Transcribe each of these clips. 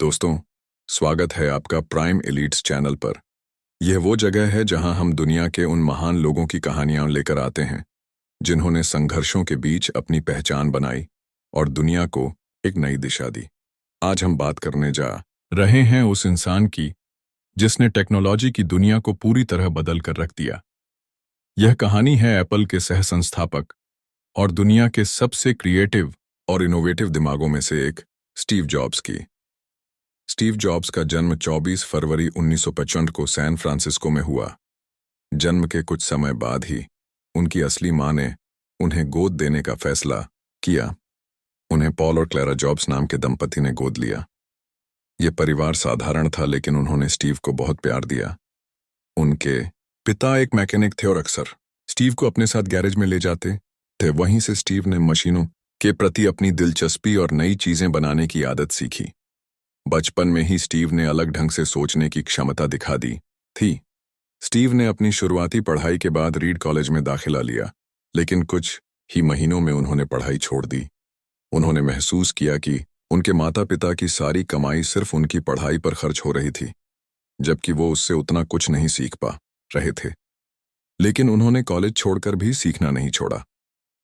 दोस्तों, स्वागत है आपका प्राइम एलीट्स चैनल पर। यह वो जगह है जहां हम दुनिया के उन महान लोगों की कहानियां लेकर आते हैं जिन्होंने संघर्षों के बीच अपनी पहचान बनाई और दुनिया को एक नई दिशा दी। आज हम बात करने जा रहे हैं उस इंसान की जिसने टेक्नोलॉजी की दुनिया को पूरी तरह बदल कर रख दिया। यह कहानी है एप्पल के सह संस्थापक और दुनिया के सबसे क्रिएटिव और इनोवेटिव दिमागों में से एक स्टीव जॉब्स की। स्टीव जॉब्स का जन्म 24 फरवरी 1955 को सैन फ्रांसिस्को में हुआ। जन्म के कुछ समय बाद ही उनकी असली मां ने उन्हें गोद देने का फैसला किया। उन्हें पॉल और क्लेरा जॉब्स नाम के दंपति ने गोद लिया। ये परिवार साधारण था, लेकिन उन्होंने स्टीव को बहुत प्यार दिया। उनके पिता एक मैकेनिक थे और अक्सर स्टीव को अपने साथ गैरेज में ले जाते थे। वहीं से स्टीव ने मशीनों के प्रति अपनी दिलचस्पी और नई चीजें बनाने की आदत सीखी। बचपन में ही स्टीव ने अलग ढंग से सोचने की क्षमता दिखा दी थी। स्टीव ने अपनी शुरुआती पढ़ाई के बाद रीड कॉलेज में दाखिला लिया, लेकिन कुछ ही महीनों में उन्होंने पढ़ाई छोड़ दी। उन्होंने महसूस किया कि उनके माता पिता की सारी कमाई सिर्फ उनकी पढ़ाई पर खर्च हो रही थी, जबकि वो उससे उतना कुछ नहीं सीख पा रहे थे। लेकिन उन्होंने कॉलेज छोड़कर भी सीखना नहीं छोड़ा।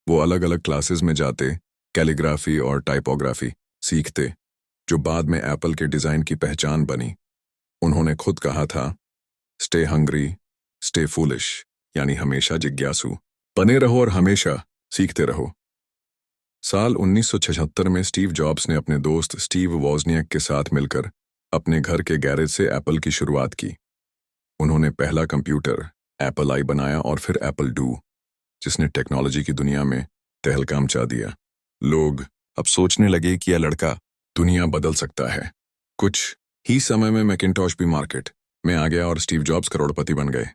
वो अलग अलग क्लासेस में जाते, कैलीग्राफी और टाइपोग्राफी सीखते, जो बाद में एप्पल के डिजाइन की पहचान बनी। उन्होंने खुद कहा था, स्टे हंग्री, स्टे फूलिश, यानी हमेशा जिज्ञासु बने रहो और हमेशा सीखते रहो। साल 1976 में स्टीव जॉब्स ने अपने दोस्त स्टीव वॉज़नियाक के साथ मिलकर अपने घर के गैरेज से एप्पल की शुरुआत की। उन्होंने पहला कंप्यूटर एप्पल आई बनाया और फिर एप्पल II, जिसने टेक्नोलॉजी की दुनिया में तहलका मचा दिया। लोग अब सोचने लगे कि यह लड़का दुनिया बदल सकता है। कुछ ही समय में मैकिन्टॉश भी मार्केट में आ गया और स्टीव जॉब्स करोड़पति बन गए।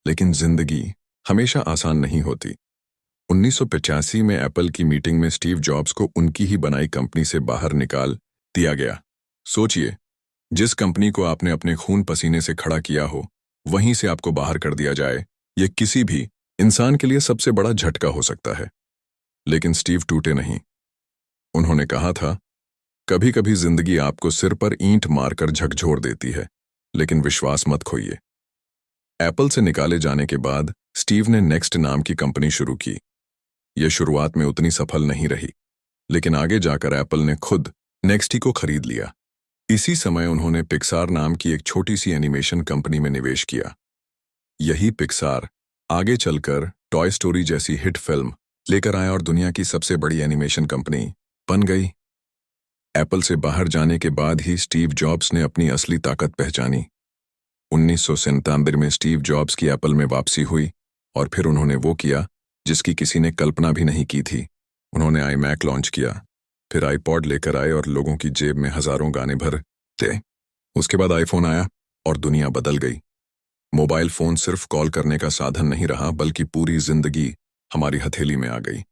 लेकिन जिंदगी हमेशा आसान नहीं होती। 1985 में एप्पल की मीटिंग में स्टीव जॉब्स को उनकी ही बनाई कंपनी से बाहर निकाल दिया गया। सोचिए, जिस कंपनी को आपने अपने खून पसीने से खड़ा किया हो, वहीं से आपको बाहर कर दिया जाए, यह किसी भी इंसान के लिए सबसे बड़ा झटका हो सकता है। लेकिन स्टीव टूटे नहीं। उन्होंने कहा था, कभी कभी जिंदगी आपको सिर पर ईंट मारकर झकझोर देती है, लेकिन विश्वास मत खोइए। एप्पल से निकाले जाने के बाद स्टीव ने नेक्स्ट नाम की कंपनी शुरू की। यह शुरुआत में उतनी सफल नहीं रही, लेकिन आगे जाकर एप्पल ने खुद नेक्स्ट को खरीद लिया। इसी समय उन्होंने पिक्सार नाम की एक छोटी सी एनिमेशन कंपनी में निवेश किया। यही पिक्सार आगे चलकर टॉय स्टोरी जैसी हिट फिल्म लेकर आया और दुनिया की सबसे बड़ी एनिमेशन कंपनी बन गई। एप्पल से बाहर जाने के बाद ही स्टीव जॉब्स ने अपनी असली ताकत पहचानी। 1997 में स्टीव जॉब्स की एप्पल में वापसी हुई और फिर उन्होंने वो किया जिसकी किसी ने कल्पना भी नहीं की थी। उन्होंने iMac लॉन्च किया, फिर iPod लेकर आए और लोगों की जेब में हजारों गाने भर थे। उसके बाद iPhone आया और दुनिया बदल गई। मोबाइल फोन सिर्फ कॉल करने का साधन नहीं रहा, बल्कि पूरी जिंदगी हमारी हथेली में आ गई।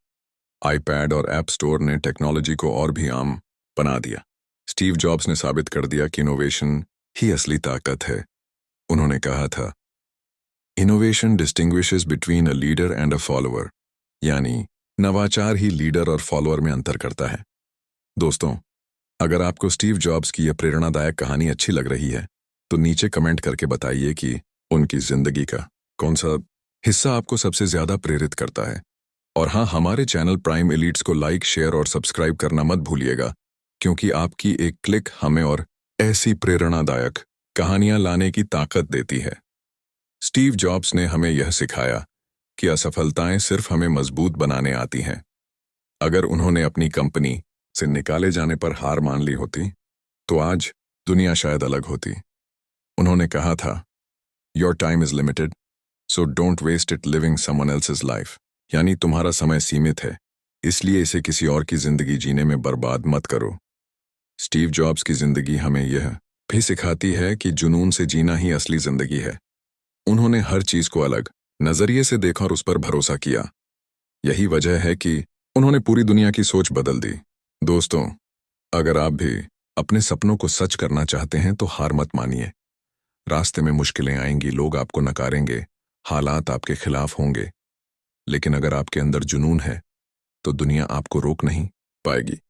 iPad और ऐप स्टोर ने टेक्नोलॉजी को और भी आम बना दिया। स्टीव जॉब्स ने साबित कर दिया कि इनोवेशन ही असली ताकत है। उन्होंने कहा था, innovation distinguishes between a leader and a follower, यानी नवाचार ही लीडर और फॉलोअर में अंतर करता है। दोस्तों, अगर आपको स्टीव जॉब्स की यह प्रेरणादायक कहानी अच्छी लग रही है, तो नीचे कमेंट करके बताइए कि उनकी जिंदगी का कौन सा हिस्सा आपको सबसे ज्यादा प्रेरित करता है। और हाँ, हमारे चैनल प्राइम एलीट्स को लाइक, शेयर और सब्सक्राइब करना मत भूलिएगा, क्योंकि आपकी एक क्लिक हमें और ऐसी प्रेरणादायक कहानियां लाने की ताकत देती है। स्टीव जॉब्स ने हमें यह सिखाया कि असफलताएं सिर्फ हमें मजबूत बनाने आती हैं। अगर उन्होंने अपनी कंपनी से निकाले जाने पर हार मान ली होती, तो आज दुनिया शायद अलग होती। उन्होंने कहा था, your time is limited, so don't waste it living someone else's life, यानी तुम्हारा समय सीमित है, इसलिए इसे किसी और की जिंदगी जीने में बर्बाद मत करो। स्टीव जॉब्स की जिंदगी हमें यह भी सिखाती है कि जुनून से जीना ही असली जिंदगी है। उन्होंने हर चीज को अलग नजरिए से देखा और उस पर भरोसा किया। यही वजह है कि उन्होंने पूरी दुनिया की सोच बदल दी। दोस्तों, अगर आप भी अपने सपनों को सच करना चाहते हैं तो हार मत मानिए। रास्ते में मुश्किलें आएंगी, लोग आपको नकारेंगे, हालात आपके खिलाफ होंगे, लेकिन अगर आपके अंदर जुनून है तो दुनिया आपको रोक नहीं पाएगी।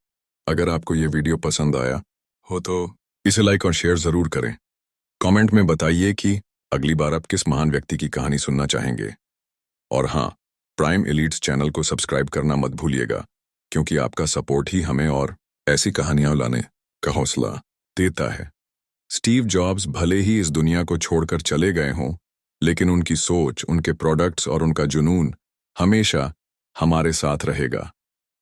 अगर आपको ये वीडियो पसंद आया हो तो इसे लाइक और शेयर जरूर करें। कमेंट में बताइए कि अगली बार आप किस महान व्यक्ति की कहानी सुनना चाहेंगे। और हाँ, प्राइम एलीट्स चैनल को सब्सक्राइब करना मत भूलिएगा, क्योंकि आपका सपोर्ट ही हमें और ऐसी कहानियां लाने का हौसला देता है। स्टीव जॉब्स भले ही इस दुनिया को छोड़कर चले गए हों, लेकिन उनकी सोच, उनके प्रोडक्ट्स और उनका जुनून हमेशा हमारे साथ रहेगा।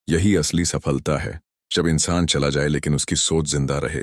यही असली सफलता है, जब इंसान चला जाए लेकिन उसकी सोच जिंदा रहे।